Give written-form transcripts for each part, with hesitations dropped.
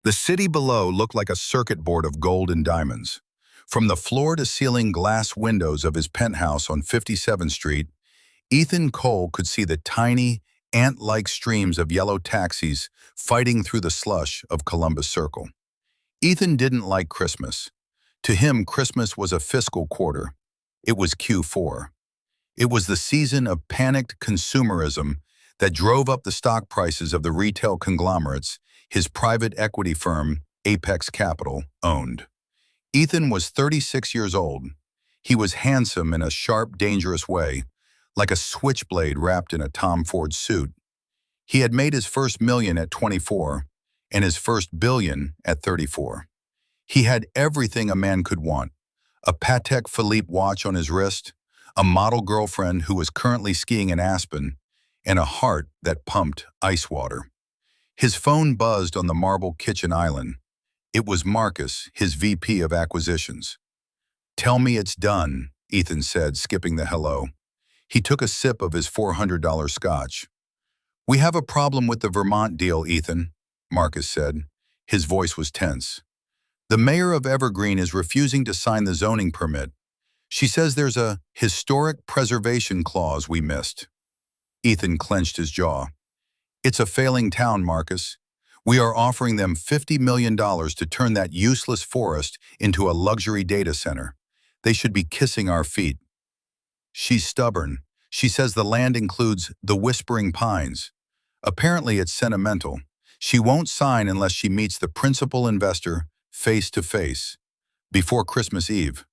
The city below looked like a circuit board of gold and diamonds. From the floor-to-ceiling glass windows of his penthouse on 57th Street, Ethan Cole could see the tiny, ant-like streams of yellow taxis fighting through the slush of Columbus Circle. Ethan didn't like Christmas. To him, Christmas was a fiscal quarter. It was Q4. It was the season of panicked consumerism that drove up the stock prices of the retail conglomerates his private equity firm, Apex Capital, owned. Ethan was 36 years old. He was handsome in a sharp, dangerous way, like a switchblade wrapped in a Tom Ford suit. He had made his first million at 24 and his first billion at 34. He had everything a man could want: a Patek Philippe watch on his wrist, a model girlfriend who was currently skiing in Aspen, and a heart that pumped ice water. His phone buzzed on the marble kitchen island. It was Marcus, his VP of acquisitions. "Tell me it's done," Ethan said, skipping the hello. He took a sip of his $400 scotch. "We have a problem with the Vermont deal, Ethan," Marcus said. His voice was tense. "The mayor of Evergreen is refusing to sign the zoning permit. She says there's a historic preservation clause we missed." Ethan clenched his jaw. "It's a failing town, Marcus. We are offering them $50 million to turn that useless forest into a luxury data center. They should be kissing our feet." "She's stubborn. She says the land includes the Whispering Pines. Apparently it's sentimental. She won't sign unless she meets the principal investor face to face, before Christmas Eve."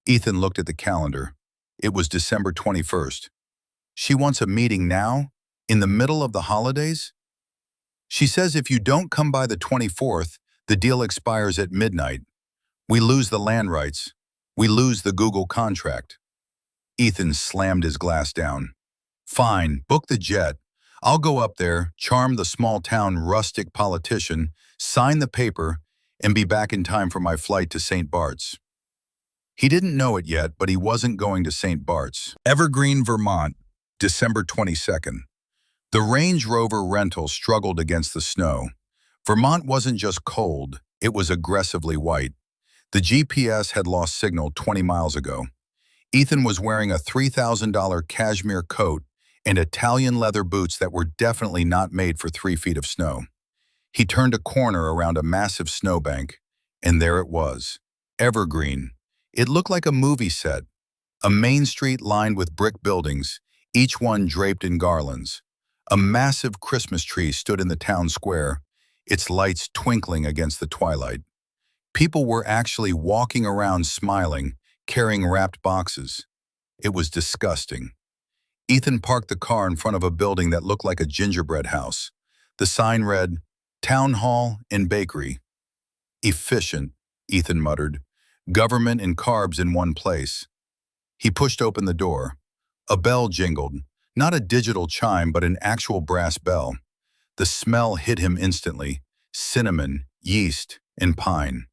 Ethan looked at the calendar. It was December 21st. "She wants a meeting now? In the middle of the holidays?" "She says if you don't come by the 24th, the deal expires at midnight. We lose the land rights. We lose the Google contract." Ethan slammed his glass down. "Fine, book the jet. I'll go up there, charm the small-town rustic politician, sign the paper, and be back in time for my flight to St. Bart's." He didn't know it yet, but he wasn't going to St. Bart's. Evergreen, Vermont, December 22nd. The Range Rover rental struggled against the snow. Vermont wasn't just cold, it was aggressively white. The GPS had lost signal 20 miles ago. Ethan was wearing a $3,000 cashmere coat and Italian leather boots that were definitely not made for 3 feet of snow. He turned a corner around a massive snowbank, and there it was, Evergreen. It looked like a movie set, a main street lined with brick buildings, each one draped in garlands. A massive Christmas tree stood in the town square, its lights twinkling against the twilight. People were actually walking around smiling, carrying wrapped boxes. It was disgusting. Ethan parked the car in front of a building that looked like a gingerbread house. The sign read, "Town Hall and Bakery." "Efficient," Ethan muttered. "Government and carbs in one place." He pushed open the door. A bell jingled, not a digital chime but an actual brass bell. The smell hit him instantly: cinnamon, yeast, and pine.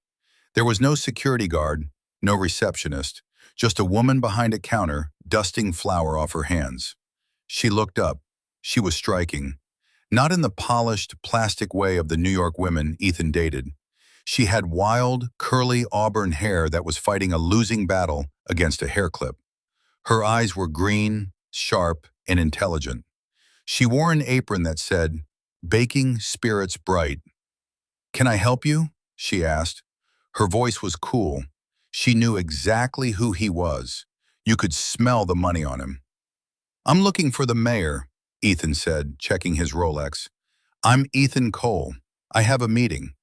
There was no security guard, no receptionist, just a woman behind a counter, dusting flour off her hands. She looked up. She was striking. Not in the polished, plastic way of the New York women Ethan dated. She had wild, curly auburn hair that was fighting a losing battle against a hair clip. Her eyes were green, sharp, and intelligent. She wore an apron that said, "Baking Spirits Bright." "Can I help you?" she asked. Her voice was cool. She knew exactly who he was. You could smell the money on him. "I'm looking for the mayor," Ethan said, checking his Rolex. "I'm Ethan Cole. I have a meeting."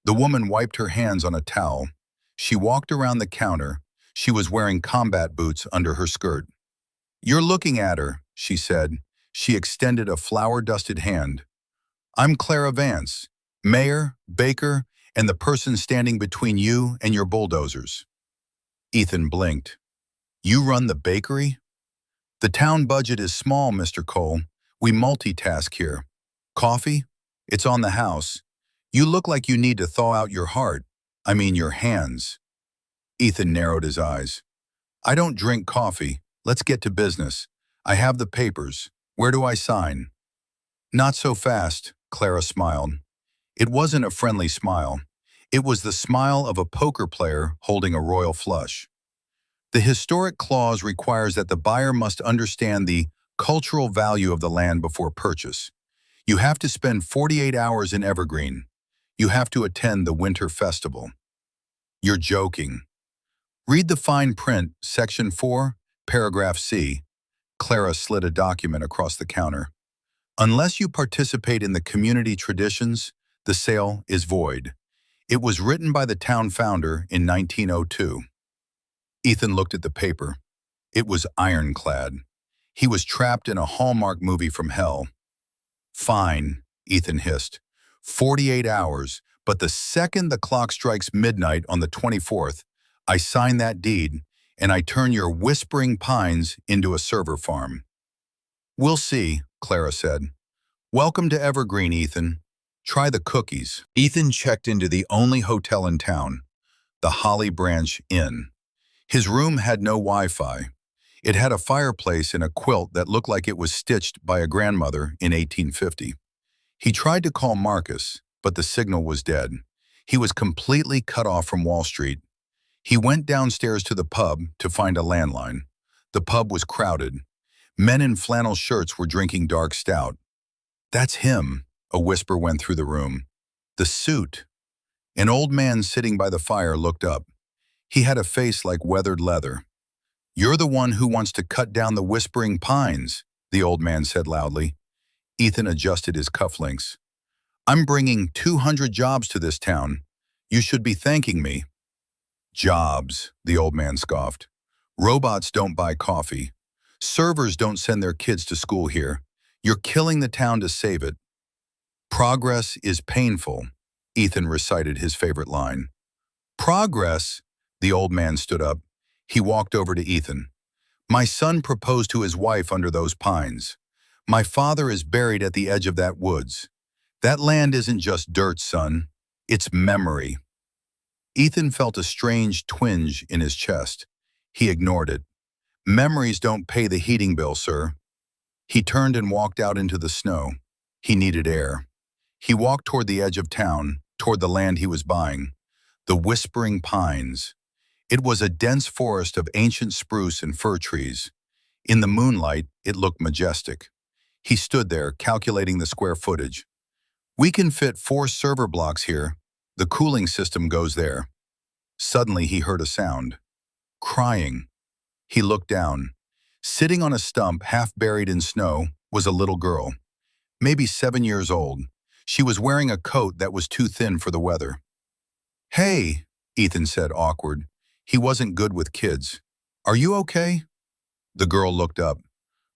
The woman wiped her hands on a towel. She walked around the counter. She was wearing combat boots under her skirt. "You're looking at her," she said. She extended a flour-dusted hand. "I'm Clara Vance, mayor, baker, and the person standing between you and your bulldozers." Ethan blinked. "You run the bakery?" "The town budget is small, Mr. Cole. We multitask here. Coffee? It's on the house. You look like you need to thaw out your heart. I mean your hands." Ethan narrowed his eyes. "I don't drink coffee. Let's get to business. I have the papers. Where do I sign?" "Not so fast," Clara smiled. It wasn't a friendly smile. It was the smile of a poker player holding a royal flush. The historic clause requires that the buyer must understand the cultural value of the land before purchase. You have to spend 48 hours in Evergreen. You have to attend the winter festival. You're joking. Read the fine print, Section 4, Paragraph C. Clara slid a document across the counter. Unless you participate in the community traditions, the sale is void. It was written by the town founder in 1902. Ethan looked at the paper. It was ironclad. He was trapped in a Hallmark movie from hell. Fine, Ethan hissed. 48 hours, but the second the clock strikes midnight on the 24th, I sign that deed, and I turn your whispering pines into a server farm. We'll see, Clara said. Welcome to Evergreen, Ethan. Try the cookies. Ethan checked into the only hotel in town, the Holly Branch Inn. His room had no Wi-Fi. It had a fireplace and a quilt that looked like it was stitched by a grandmother in 1850. He tried to call Marcus, but the signal was dead. He was completely cut off from Wall Street. He went downstairs to the pub to find a landline. The pub was crowded. Men in flannel shirts were drinking dark stout. That's him, a whisper went through the room. The suit. An old man sitting by the fire looked up. He had a face like weathered leather. You're the one who wants to cut down the whispering pines, the old man said loudly. Ethan adjusted his cufflinks. I'm bringing 200 jobs to this town. You should be thanking me. Jobs, the old man scoffed. Robots don't buy coffee. Servers don't send their kids to school here. You're killing the town to save it. Progress is painful, Ethan recited his favorite line. Progress? The old man stood up. He walked over to Ethan. My son proposed to his wife under those pines. My father is buried at the edge of that woods. That land isn't just dirt, son. It's memory. Ethan felt a strange twinge in his chest. He ignored it. Memories don't pay the heating bill, sir. He turned and walked out into the snow. He needed air. He walked toward the edge of town, toward the land he was buying. The whispering pines. It was a dense forest of ancient spruce and fir trees. In the moonlight, it looked majestic. He stood there, calculating the square footage. We can fit 4 server blocks here. The cooling system goes there. Suddenly, he heard a sound. Crying. He looked down. Sitting on a stump, half buried in snow, was a little girl. Maybe 7 years old. She was wearing a coat that was too thin for the weather. Hey, Ethan said, awkward. He wasn't good with kids. Are you okay? The girl looked up.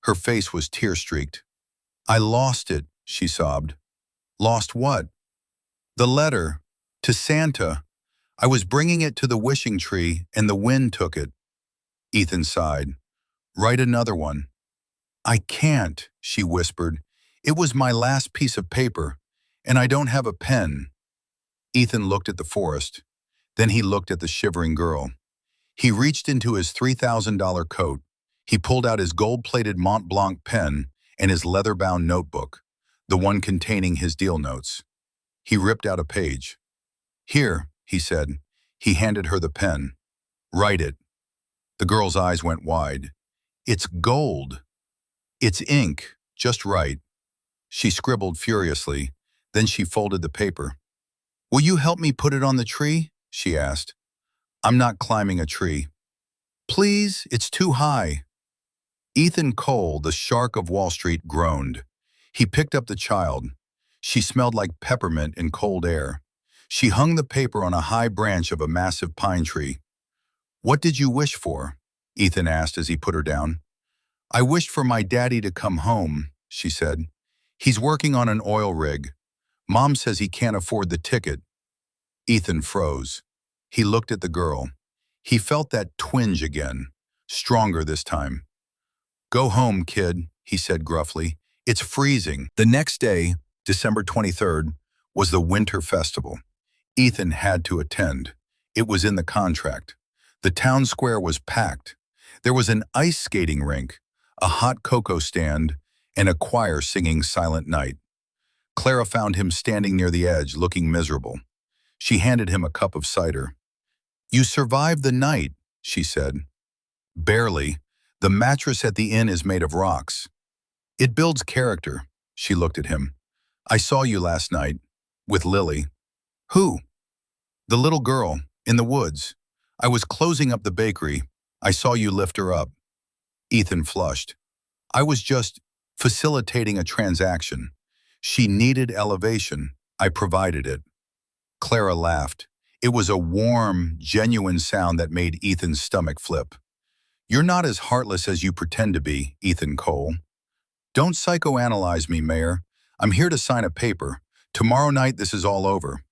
Her face was tear-streaked. I lost it, she sobbed. Lost what? The letter. To Santa. I was bringing it to the wishing tree, and the wind took it. Ethan sighed. Write another one. I can't, she whispered. It was my last piece of paper, and I don't have a pen. Ethan looked at the forest. Then he looked at the shivering girl. He reached into his $3,000 coat. He pulled out his gold-plated Mont Blanc pen and his leather-bound notebook, the one containing his deal notes. He ripped out a page. Here, he said. He handed her the pen. Write it. The girl's eyes went wide. It's gold. It's ink, just right. She scribbled furiously. Then she folded the paper. Will you help me put it on the tree? She asked. I'm not climbing a tree. Please, it's too high. Ethan Cole, the shark of Wall Street, groaned. He picked up the child. She smelled like peppermint in cold air. She hung the paper on a high branch of a massive pine tree. What did you wish for? Ethan asked as he put her down. I wished for my daddy to come home, she said. He's working on an oil rig. Mom says he can't afford the ticket. Ethan froze. He looked at the girl. He felt that twinge again, stronger this time. Go home, kid, he said gruffly. It's freezing. The next day, December 23rd, was the winter festival. Ethan had to attend. It was in the contract. The town square was packed. There was an ice skating rink, a hot cocoa stand, and a choir singing Silent Night. Clara found him standing near the edge, looking miserable. She handed him a cup of cider. "You survived the night," she said. "Barely. The mattress at the inn is made of rocks. It builds character." She looked at him. "I saw you last night. With Lily." "Who?" "The little girl, in the woods. I was closing up the bakery. I saw you lift her up." Ethan flushed. "I was just facilitating a transaction. She needed elevation. I provided it." Clara laughed. It was a warm, genuine sound that made Ethan's stomach flip. "You're not as heartless as you pretend to be, Ethan Cole. Don't psychoanalyze me, Mayor. I'm here to sign a paper. Tomorrow night this is all over."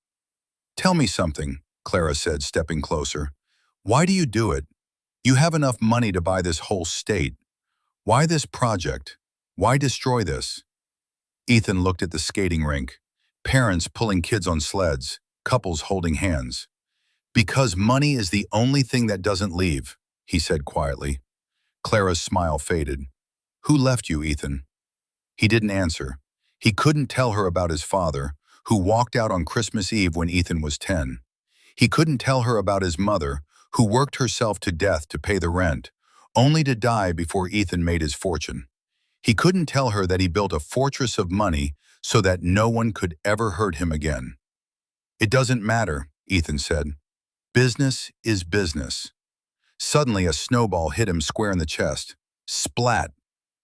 "Tell me something," Clara said, stepping closer. "Why do you do it? You have enough money to buy this whole state. Why this project? Why destroy this?" Ethan looked at the skating rink. Parents pulling kids on sleds, couples holding hands. "Because money is the only thing that doesn't leave," he said quietly. Clara's smile faded. "Who left you, Ethan?" He didn't answer. He couldn't tell her about his father, who walked out on Christmas Eve when Ethan was 10. He couldn't tell her about his mother, who worked herself to death to pay the rent, only to die before Ethan made his fortune. He couldn't tell her that he built a fortress of money so that no one could ever hurt him again. "It doesn't matter," Ethan said. "Business is business." Suddenly, a snowball hit him square in the chest. Splat!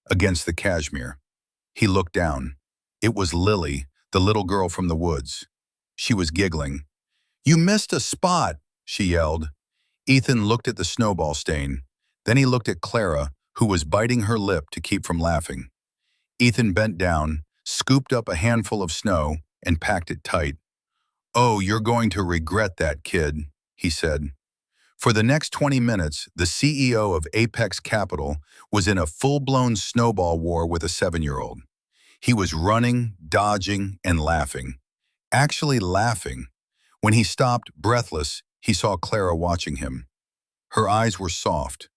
Against the cashmere. He looked down. It was Lily, the little girl from the woods. She was giggling. "You missed a spot," she yelled. Ethan looked at the snowball stain. Then he looked at Clara, who was biting her lip to keep from laughing. Ethan bent down, scooped up a handful of snow, and packed it tight. "Oh, you're going to regret that, kid," he said. For the next 20 minutes, the CEO of Apex Capital was in a full-blown snowball war with a 7-year-old. He was running, dodging, and laughing. Actually laughing. When he stopped, breathless, he saw Clara watching him. Her eyes were soft.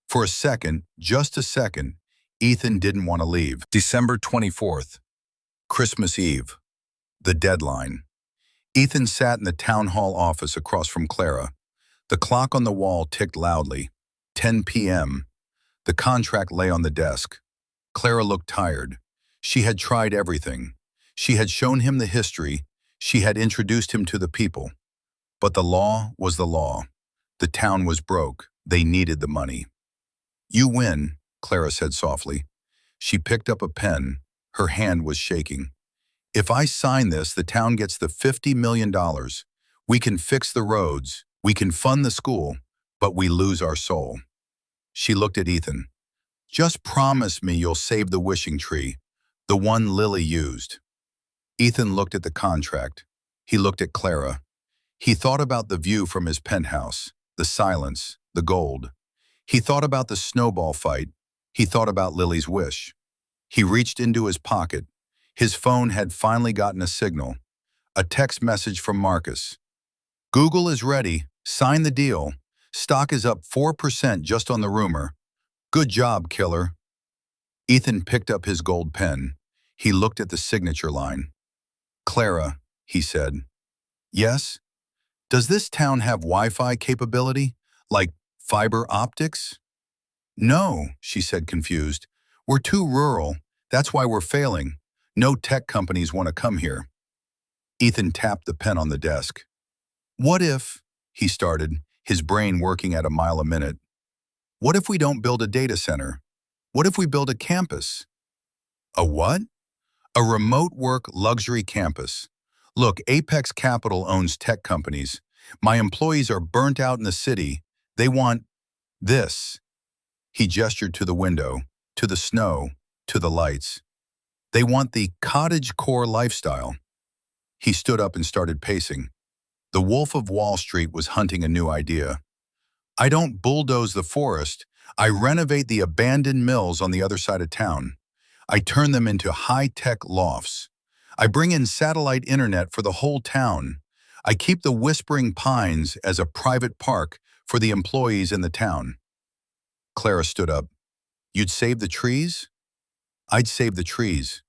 For a second, just a second, Ethan didn't want to leave. December 24th, Christmas Eve. The deadline. Ethan sat in the town hall office across from Clara. The clock on the wall ticked loudly. 10 p.m. The contract lay on the desk. Clara looked tired. She had tried everything. She had shown him the history. She had introduced him to the people. But the law was the law. The town was broke. They needed the money. "You win," Clara said softly. She picked up a pen. Her hand was shaking. "If I sign this, the town gets the $50 million. We can fix the roads. We can fund the school, but we lose our soul." She looked at Ethan. "Just promise me you'll save the wishing tree, the one Lily used." Ethan looked at the contract. He looked at Clara. He thought about the view from his penthouse, the silence, the gold. He thought about the snowball fight. He thought about Lily's wish. He reached into his pocket. His phone had finally gotten a signal. A text message from Marcus. "Google is ready. Sign the deal. Stock is up 4% just on the rumor. Good job, killer." Ethan picked up his gold pen. He looked at the signature line. "Clara," he said. "Yes? Does this town have Wi-Fi capability? Like fiber optics?" "No," she said, confused. "We're too rural. That's why we're failing. No tech companies want to come here." Ethan tapped the pen on the desk. "What if," he started, his brain working at a mile a minute. "What if we don't build a data center? What if we build a campus?" "A what?" "A remote work luxury campus. Look, Apex Capital owns tech companies. My employees are burnt out in the city. They want this." He gestured to the window, to the snow, to the lights. "They want the cottagecore lifestyle." He stood up and started pacing. The Wolf of Wall Street was hunting a new idea. "I don't bulldoze the forest. I renovate the abandoned mills on the other side of town. I turn them into high-tech lofts. I bring in satellite internet for the whole town. I keep the Whispering Pines as a private park for the employees in the town." Clara stood up. "You'd save the trees?" "I'd save the trees.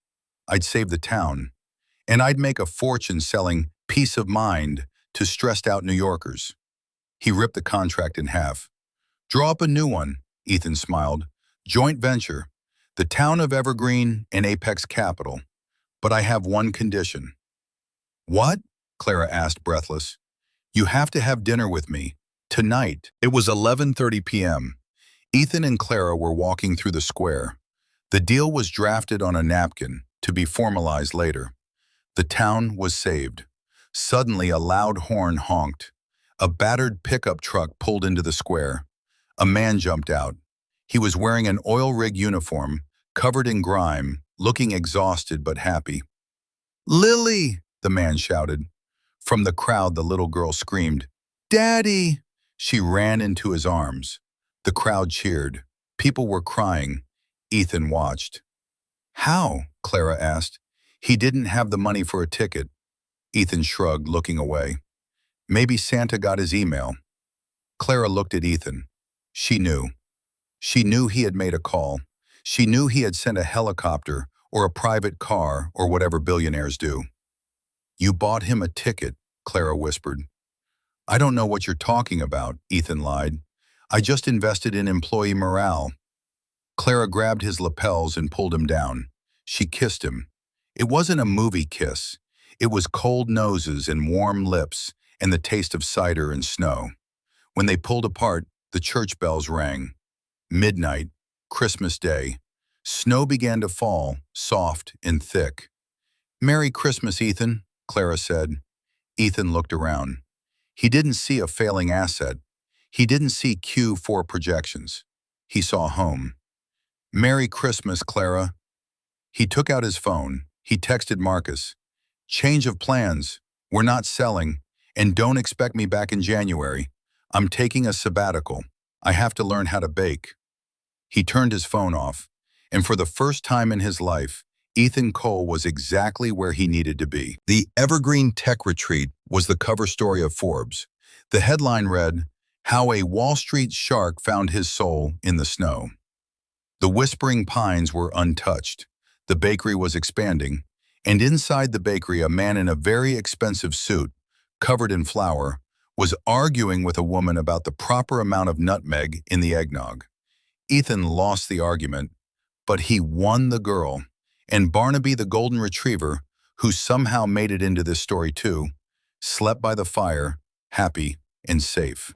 I'd save the town. And I'd make a fortune selling peace of mind to stressed-out New Yorkers. He ripped the contract in half. Draw up a new one, Ethan smiled. Joint venture, the town of Evergreen and Apex Capital. But I have one condition. What? Clara asked, breathless. You have to have dinner with me. Tonight. It was 11:30 p.m. Ethan and Clara were walking through the square. The deal was drafted on a napkin, to be formalized later. The town was saved. Suddenly, a loud horn honked. A battered pickup truck pulled into the square. A man jumped out. He was wearing an oil rig uniform, covered in grime, looking exhausted but happy. Lily! The man shouted. From the crowd, the little girl screamed, Daddy! She ran into his arms. The crowd cheered. People were crying. Ethan watched. How? Clara asked. He didn't have the money for a ticket. Ethan shrugged, looking away. Maybe Santa got his email. Clara looked at Ethan. She knew. She knew he had made a call. She knew he had sent a helicopter or a private car or whatever billionaires do. You bought him a ticket, Clara whispered. I don't know what you're talking about, Ethan lied. I just invested in employee morale. Clara grabbed his lapels and pulled him down. She kissed him. It wasn't a movie kiss. It was cold noses and warm lips and the taste of cider and snow. When they pulled apart, the church bells rang. Midnight, Christmas Day. Snow began to fall, soft and thick. Merry Christmas, Ethan, Clara said. Ethan looked around. He didn't see a failing asset. He didn't see Q4 projections. He saw home. Merry Christmas, Clara. He took out his phone. He texted Marcus. Change of plans. We're not selling. And don't expect me back in January. I'm taking a sabbatical. I have to learn how to bake. He turned his phone off. And for the first time in his life, Ethan Cole was exactly where he needed to be. The Evergreen Tech Retreat was the cover story of Forbes. The headline read, How a Wall Street Shark Found His Soul in the Snow. The Whispering Pines were untouched. The bakery was expanding, and inside the bakery a man in a very expensive suit, covered in flour, was arguing with a woman about the proper amount of nutmeg in the eggnog. Ethan lost the argument, but he won the girl, and Barnaby the golden retriever, who somehow made it into this story too, slept by the fire, happy and safe.